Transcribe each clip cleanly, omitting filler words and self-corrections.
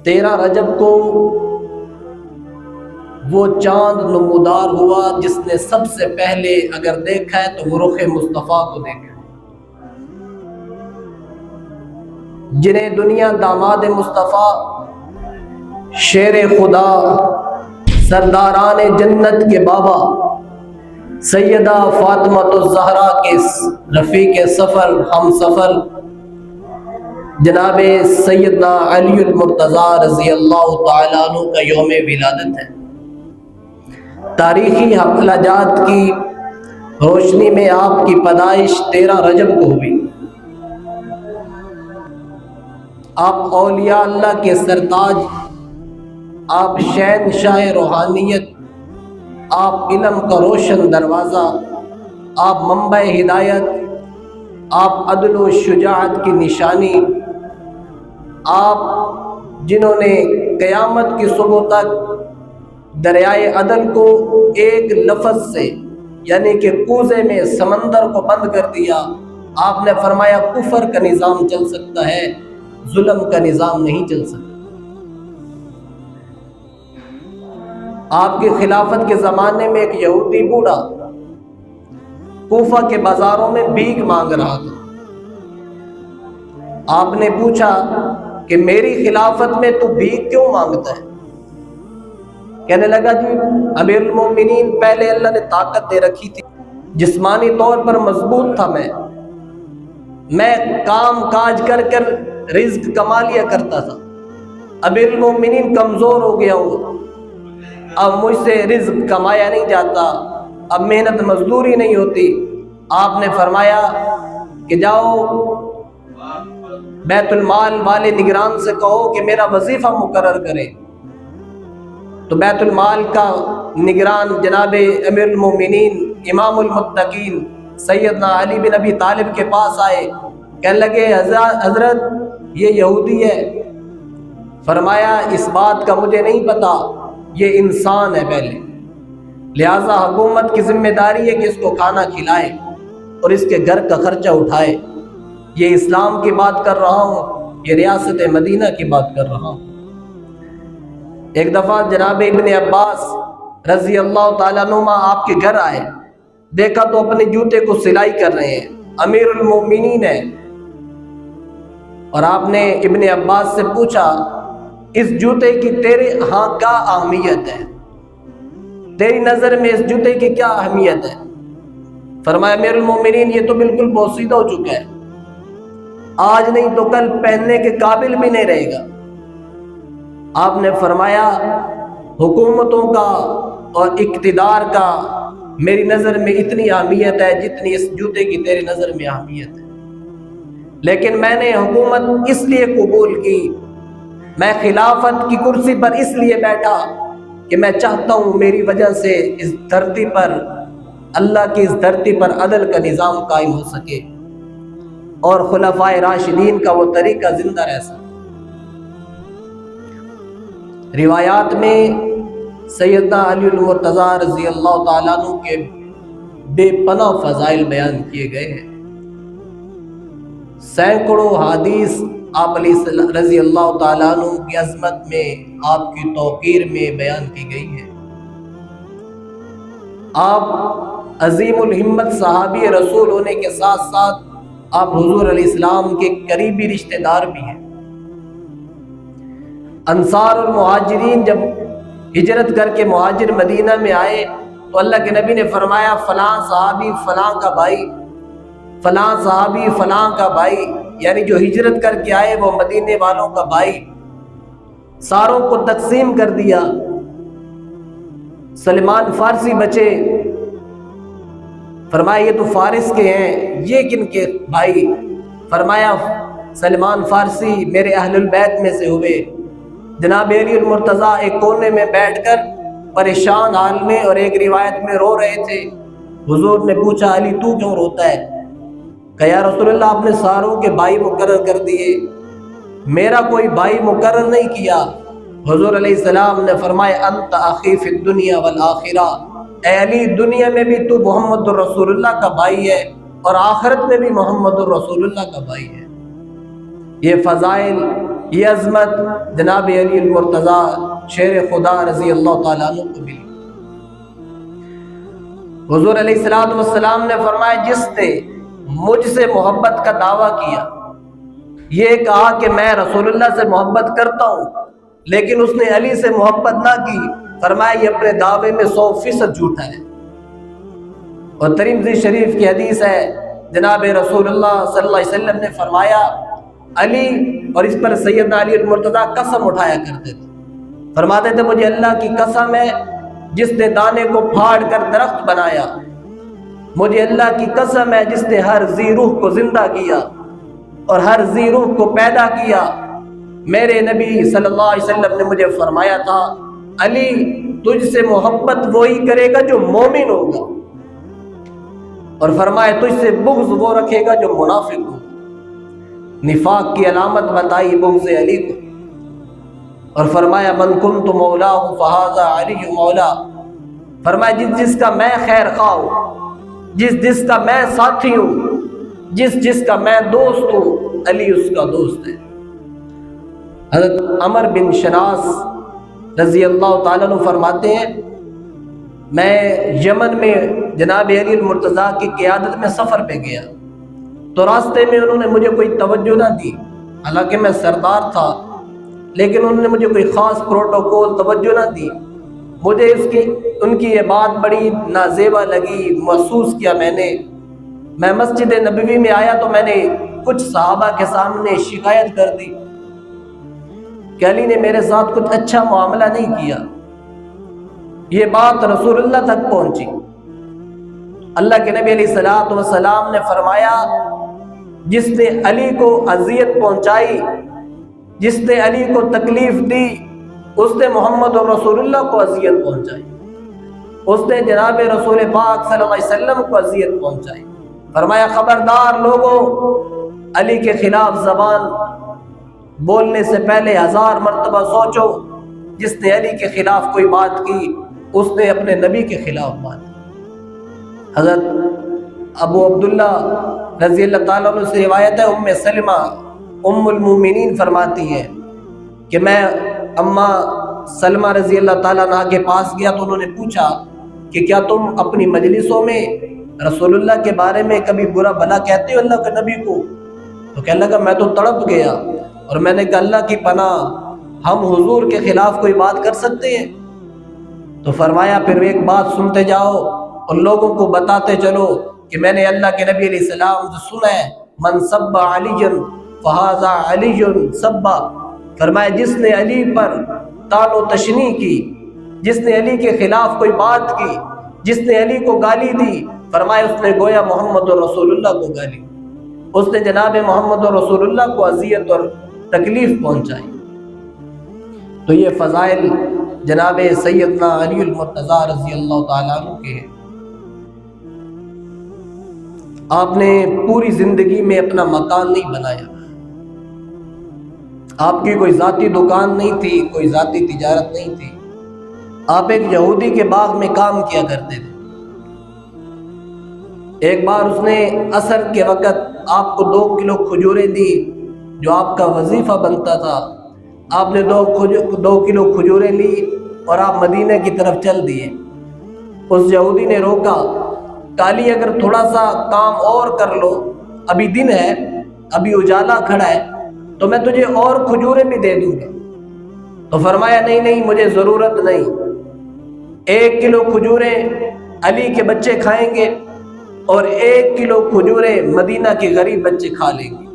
13 رجب کو وہ چاند نمودار ہوا جس نے سب سے پہلے اگر دیکھا ہے تو وہ رخ مصطفیٰ کو دیکھا ہے، جنہیں دنیا داماد مصطفیٰ، شیر خدا، سرداران جنت کے بابا، سیدہ فاطمہ الزہرا کے رفیق سفر، ہم سفر جناب سیدنا علی المرتضیٰ رضی اللہ تعالیٰ عنہ کا یوم ولادت ہے۔ تاریخی حفلات کی روشنی میں آپ کی پیدائش 13 رجب کو ہوئی۔ آپ اولیاء اللہ کے سرتاج، آپ شہنشاہ روحانیت، آپ علم کا روشن دروازہ، آپ منبع ہدایت، آپ عدل و شجاعت کی نشانی، آپ جنہوں نے قیامت کی صبح تک دریائے عدل کو ایک لفظ سے یعنی کہ کوزے میں سمندر کو بند کر دیا۔ آپ نے فرمایا کفر کا نظام چل سکتا ہے، ظلم کا نظام نہیں چل سکتا۔ آپ کی خلافت کے زمانے میں ایک یہودی بوڑھا کوفہ کے بازاروں میں بھیک مانگ رہا تھا۔ آپ نے پوچھا کہ میری خلافت میں تو بھیک کیوں مانگتا ہے؟ کہنے لگا جی امیر المومنین پہلے اللہ نے طاقت دے رکھی تھی، جسمانی طور پر مضبوط تھا، میں کام کاج کر کر رزق کما لیا کرتا تھا۔ امیر المومنین کمزور ہو گیا ہوں، اب مجھ سے رزق کمایا نہیں جاتا، اب محنت مزدوری نہیں ہوتی۔ آپ نے فرمایا کہ جاؤ بیت المال والے نگران سے کہو کہ میرا وظیفہ مقرر کرے۔ تو بیت المال کا نگران جناب امیر المومنین امام المتقین سیدنا علی بن ابی طالب کے پاس آئے، کہنے لگے حضرت یہ یہودی ہے۔ فرمایا اس بات کا مجھے نہیں پتا، یہ انسان ہے پہلے، لہذا حکومت کی ذمہ داری ہے کہ اس کو کھانا کھلائے اور اس کے گھر کا خرچہ اٹھائے۔ یہ اسلام کی بات کر رہا ہوں، یہ ریاست مدینہ کی بات کر رہا ہوں۔ ایک دفعہ جناب ابن عباس رضی اللہ تعالیٰ عنہما آپ کے گھر آئے، دیکھا تو اپنے جوتے کو سلائی کر رہے ہیں، امیر المومنین ہے، اور آپ نے ابن عباس سے پوچھا اس جوتے کی تیرے ہاں کیا اہمیت ہے، تیری نظر میں اس جوتے کی کیا اہمیت ہے؟ فرمایا امیر المومنین یہ تو بالکل بوسیدہ ہو چکا ہے، آج نہیں تو کل پہننے کے قابل بھی نہیں رہے گا۔ آپ نے فرمایا حکومتوں کا اور اقتدار کا میری نظر میں اتنی اہمیت ہے جتنی اس جوتے کی تیری نظر میں اہمیت ہے، لیکن میں نے حکومت اس لیے قبول کی، میں خلافت کی کرسی پر اس لیے بیٹھا کہ میں چاہتا ہوں میری وجہ سے اس دھرتی پر، اللہ کی اس دھرتی پر عدل کا نظام قائم ہو سکے اور خلفائے راشدین کا وہ طریقہ زندہ رہ سکے۔ روایات میں سیدنا علی المرتضیٰ رضی اللہ تعالیٰ عنہ کے بے پناہ فضائل بیان کیے گئے ہیں، سینکڑوں حدیث آپ علیہ رضی اللہ تعالیٰ عنہ کی عظمت میں، آپ کی توقیر میں بیان کی گئی ہے۔ آپ عظیم الہمت صحابی رسول ہونے کے ساتھ ساتھ آپ حضور علیہ السلام کے قریبی رشتہ دار بھی ہیں۔ انصار اور مہاجرین جب ہجرت کر کے مہاجر مدینہ میں آئے تو اللہ کے نبی نے فرمایا فلاں صحابی فلاں کا بھائی، فلاں صحابی فلاں کا بھائی، یعنی جو ہجرت کر کے آئے وہ مدینے والوں کا بھائی۔ ساروں کو تقسیم کر دیا، سلمان فارسی بچے، فرمایا یہ تو فارس کے ہیں، یہ کن کے بھائی؟ فرمایا سلمان فارسی میرے اہل البیت میں سے ہوئے۔ جناب علی المرتضیٰ ایک کونے میں بیٹھ کر پریشان حال میں اور ایک روایت میں رو رہے تھے۔ حضور نے پوچھا علی تو کیوں روتا ہے؟ کہ یا رسول اللہ آپ نے ساروں کے بھائی مقرر کر دیے، میرا کوئی بھائی مقرر نہیں کیا۔ حضور علیہ السلام نے فرمایا انت اخی فی الدنیا والآخرہ، اے علی دنیا میں بھی تو محمد الرسول اللہ کا بھائی ہے اور آخرت میں بھی محمد الرسول اللہ کا بھائی ہے۔ یہ فضائل، یہ عظمت جناب علی المرتضیٰ شیر خدا رضی اللہ تعالیٰ عنہ کو ملی۔ حضور علیہ السلام نے فرمایا جس نے مجھ سے محبت کا دعویٰ کیا، یہ کہا کہ میں رسول اللہ سے محبت کرتا ہوں لیکن اس نے علی سے محبت نہ کی، فرمایا یہ اپنے دعوے میں 100% جھوٹا ہے۔ اور ترمذی شریف کی حدیث ہے، جناب رسول اللہ صلی اللہ علیہ وسلم نے فرمایا علی، اور اس پر سیدنا علی المرتضیٰ قسم اٹھایا کرتے تھے، فرماتے تھے مجھے اللہ کی قسم ہے جس نے دانے کو پھاڑ کر درخت بنایا، مجھے اللہ کی قسم ہے جس نے ہر ذی روح کو زندہ کیا اور ہر ذی روح کو پیدا کیا، میرے نبی صلی اللہ علیہ وسلم نے مجھے فرمایا تھا علی تجھ سے محبت وہی کرے گا جو مومن ہوگا، اور فرمایا تجھ سے بغض وہ رکھے گا جو منافق ہوگا۔ نفاق کی علامت بتائی بغض علی کو، اور فرمایا من کنت مولاہ فہذا علی مولا، فرمایا جس کا میں خیر خواہ ہوں، جس کا میں ساتھی ہوں، جس کا میں دوست ہوں، علی اس کا دوست ہے۔ حضرت عمر بن شناس رضی اللہ تعالیٰ عنہ فرماتے ہیں میں یمن میں جناب علی المرتضیٰ کی قیادت میں سفر پہ گیا تو راستے میں انہوں نے مجھے کوئی توجہ نہ دی، حالانکہ میں سردار تھا لیکن انہوں نے مجھے کوئی خاص پروٹوکول توجہ نہ دی، مجھے ان کی یہ بات بڑی نازیبا لگی، محسوس کیا میں مسجد نبوی میں آیا تو میں نے کچھ صحابہ کے سامنے شکایت کر دی کہ علی نے میرے ساتھ کچھ اچھا معاملہ نہیں کیا۔ یہ بات رسول اللہ تک پہنچی، اللہ کے نبی علیہ الصلوۃ والسلام نے فرمایا جس نے علی کو اذیت پہنچائی، جس نے علی کو تکلیف دی، اس نے محمد اور رسول اللہ کو اذیت پہنچائی، اس نے جناب رسول پاک صلی اللہ علیہ وسلم کو اذیت پہنچائی۔ فرمایا خبردار لوگوں، علی کے خلاف زبان بولنے سے پہلے 1000 مرتبہ سوچو، جس نے علی کے خلاف کوئی بات کی اس نے اپنے نبی کے خلاف بات کی۔ حضرت ابو عبداللہ رضی اللہ تعالیٰ عنہ سے روایت ہے، ام سلمہ ام المومنین فرماتی ہے کہ میں اماں سلمہ رضی اللہ تعالیٰ عنہ کے پاس گیا تو انہوں نے پوچھا کہ کیا تم اپنی مجلسوں میں رسول اللہ کے بارے میں کبھی برا بھلا کہتے ہو اللہ کے نبی کو؟ تو کہنے لگا میں تو تڑپ گیا اور میں نے کہا اللہ کی پناہ، ہم حضور کے خلاف کوئی بات کر سکتے ہیں؟ تو فرمایا پھر ایک بات سنتے جاؤ اور لوگوں کو بتاتے چلو کہ میں نے اللہ کے نبی علیہ السلام سے سنا ہے من سب علی فہذا علی سبا، فرمایا جس نے علی پر طعن و تشنیع کی، جس نے علی کے خلاف کوئی بات کی، جس نے علی کو گالی دی، فرمایا اس نے گویا محمد رسول اللہ کو گالی، اس نے جناب محمد رسول اللہ کو اذیت اور تکلیف پہنچائی۔ تو یہ فضائل جناب سیدنا علی المرتضیٰ رضی اللہ تعالیٰ عنہ کے ہیں۔ آپ نے پوری زندگی میں اپنا مکان نہیں بنایا، آپ کی کوئی ذاتی دکان نہیں تھی، کوئی ذاتی تجارت نہیں تھی، آپ ایک یہودی کے باغ میں کام کیا کرتے تھے۔ ایک بار اس نے عصر کے وقت آپ کو 2 کلو کھجوریں دی جو آپ کا وظیفہ بنتا تھا، آپ نے 2 کلو کھجوریں لی اور آپ مدینہ کی طرف چل دیے۔ اس یہودی نے روکا، کالی اگر تھوڑا سا کام اور کر لو، ابھی دن ہے، ابھی اجالا کھڑا ہے تو میں تجھے اور کھجوریں بھی دے دوں گا۔ تو فرمایا نہیں مجھے ضرورت نہیں، 1 کلو کھجوریں علی کے بچے کھائیں گے اور 1 کلو کھجوریں مدینہ کے غریب بچے کھا لیں گے۔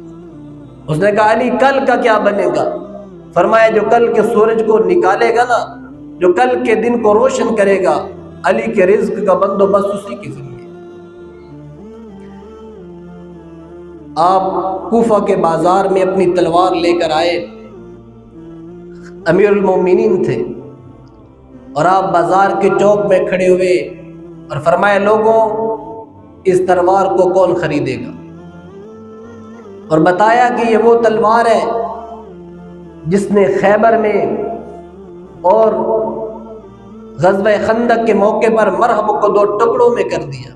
اس نے کہا علی کل کا کیا بنے گا؟ فرمایا جو کل کے سورج کو نکالے گا نا، جو کل کے دن کو روشن کرے گا، علی کے رزق کا بندوبست اسی کے ذریعے۔ آپ کوفہ کے بازار میں اپنی تلوار لے کر آئے، امیر المومنین تھے، اور آپ بازار کے چوک میں کھڑے ہوئے اور فرمایا لوگوں اس تلوار کو کون خریدے گا؟ اور بتایا کہ یہ وہ تلوار ہے جس نے خیبر میں اور غزوہ خندق کے موقع پر مرحب کو 2 ٹکڑوں میں کر دیا،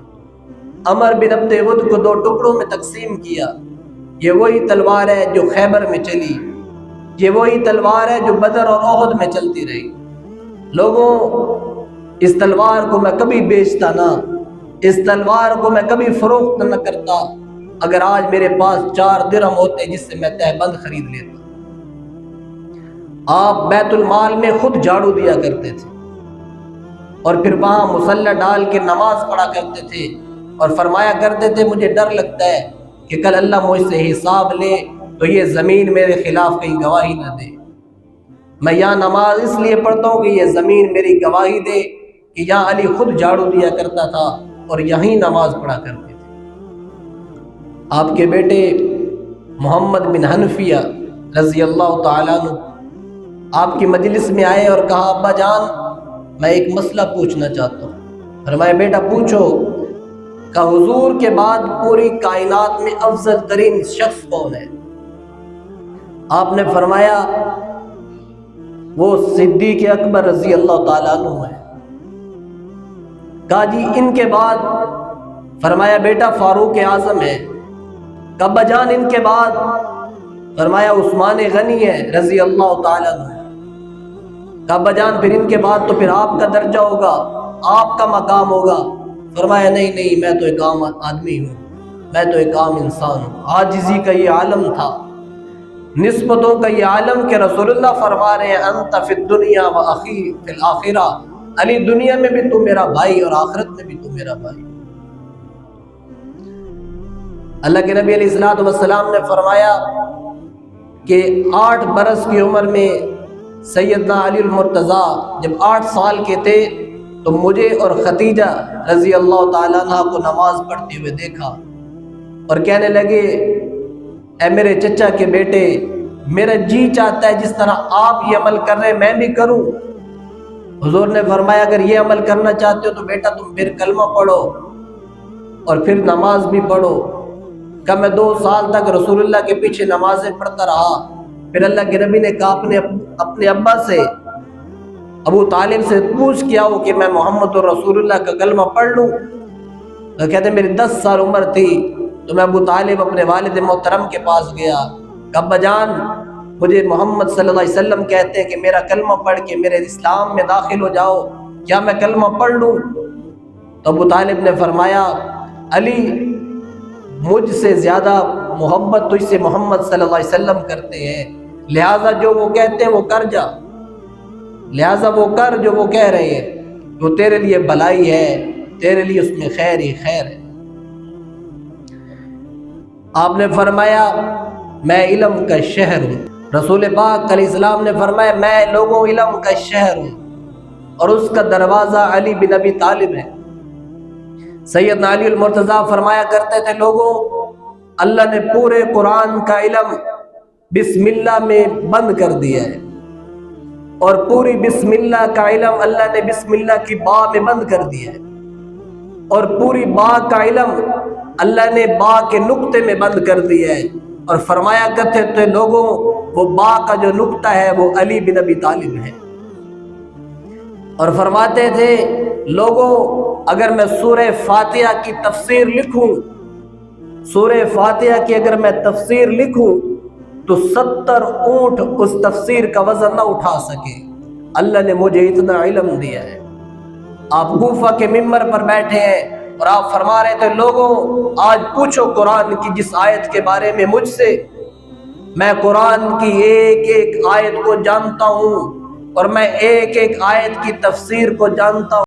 عمر بن عبد ود کو 2 ٹکڑوں میں تقسیم کیا۔ یہ وہی تلوار ہے جو خیبر میں چلی، یہ وہی تلوار ہے جو بدر اور احد میں چلتی رہی۔ لوگوں، اس تلوار کو میں کبھی بیچتا نہ، اس تلوار کو میں کبھی فروخت نہ کرتا۔ اگر آج میرے پاس 4 درہم ہوتے جس سے میں تہ بند خرید لیتا۔ آپ بیت المال میں خود جھاڑو دیا کرتے تھے اور پھر وہاں مصلی ڈال کے نماز پڑھا کرتے تھے اور فرمایا کرتے تھے مجھے ڈر لگتا ہے کہ کل اللہ مجھ سے حساب لے تو یہ زمین میرے خلاف کہیں گواہی نہ دے۔ میں یہاں نماز اس لیے پڑھتا ہوں کہ یہ زمین میری گواہی دے کہ یہاں علی خود جھاڑو دیا کرتا تھا اور یہیں نماز پڑھا کرتے تھے۔ آپ کے بیٹے محمد بن حنفیہ رضی اللہ تعالیٰ عنہ آپ کی مجلس میں آئے اور کہا ابا جان میں ایک مسئلہ پوچھنا چاہتا ہوں۔ فرمایا بیٹا پوچھو۔ کہ حضور کے بعد پوری کائنات میں افضل ترین شخص کون ہے؟ آپ نے فرمایا وہ صدیق اکبر رضی اللہ تعالیٰ عنہ ہے۔ کہا جی ان کے بعد؟ فرمایا بیٹا فاروق اعظم ہے۔ کہ ابا جان ان کے بعد؟ فرمایا عثمان غنی ہے رضی اللہ تعالیٰ عنہ۔ کہ ابا جان پھر ان کے بعد تو پھر آپ کا درجہ ہوگا، آپ کا مقام ہوگا۔ فرمایا نہیں میں تو ایک عام آدمی ہوں، میں تو ایک عام انسان ہوں۔ عاجزی کا یہ عالم تھا، نسبتوں کا یہ عالم کہ رسول اللہ فرما رہے ہیں انت فی الدنیا و اخی فی الآخرہ، علی دنیا میں بھی تو میرا بھائی اور آخرت میں بھی تو میرا بھائی۔ اللہ کے نبی علیہ السلام نے فرمایا کہ 8 برس کی عمر میں سیدنا علی المرتضیٰ جب 8 سال کے تھے تو مجھے اور خدیجہ رضی اللہ تعالیٰ عنہ کو نماز پڑھتے ہوئے دیکھا اور کہنے لگے اے میرے چچا کے بیٹے، میرا جی چاہتا ہے جس طرح آپ یہ عمل کر رہے ہیں میں بھی کروں۔ حضور نے فرمایا اگر یہ عمل کرنا چاہتے ہو تو بیٹا تم پھر کلمہ پڑھو اور پھر نماز بھی پڑھو۔ کہ میں 2 سال تک رسول اللہ کے پیچھے نمازیں پڑھتا رہا۔ پھر اللہ کے نبی نے کہا اپنے ابا سے، ابو طالب سے پوچھ کیا ہو کہ میں محمد رسول اللہ کا کلمہ پڑھ لوں؟ تو کہتے میری 10 سال عمر تھی تو میں ابو طالب اپنے والد محترم کے پاس گیا کہ ابا جان مجھے محمد صلی اللہ علیہ وسلم کہتے ہیں کہ میرا کلمہ پڑھ کے میرے اسلام میں داخل ہو جاؤ، کیا میں کلمہ پڑھ لوں؟ تو ابو طالب نے فرمایا علی مجھ سے زیادہ محبت تجھ سے محمد صلی اللہ علیہ وسلم کرتے ہیں، لہٰذا جو وہ کہتے ہیں وہ کر جا، لہٰذا وہ کر جو وہ کہہ رہے ہیں، وہ تیرے لیے بھلائی ہے، تیرے لیے اس میں خیر ہی خیر ہے۔ آپ نے فرمایا میں علم کا شہر ہوں۔ رسول پاک علیہ السلام نے فرمایا میں لوگوں علم کا شہر ہوں اور اس کا دروازہ علی بن ابی طالب ہے۔ سیدنا علی المرتضیٰ فرمایا کرتے تھے لوگوں اللہ نے پورے قرآن کا علم بسم اللہ میں بند کر دیا ہے اور پوری بسم اللہ کا علم اللہ نے بسم اللہ کی با میں بند کر دیا ہے اور پوری با کا علم اللہ نے با کے نقطے میں بند کر دیا ہے۔ اور فرمایا کرتے تھے لوگوں وہ با کا جو نقطہ ہے وہ علی بن ابی طالب ہے۔ اور فرماتے تھے لوگوں اگر میں سورہ فاتحہ کی تفسیر لکھوں، سورہ فاتحہ کی اگر میں تفسیر لکھوں تو 70 اونٹ اس تفسیر کا وزن نہ اٹھا سکے۔ اللہ نے مجھے اتنا علم دیا ہے۔ آپ کوفہ کے ممبر پر بیٹھے ہیں اور آپ فرما رہے تھے لوگوں آج پوچھو قرآن کی جس آیت کے بارے میں مجھ سے، میں قرآن کی ایک ایک آیت کو جانتا ہوں اور میں ایک ایک آیت کی تفسیر کو جانتا ہوں۔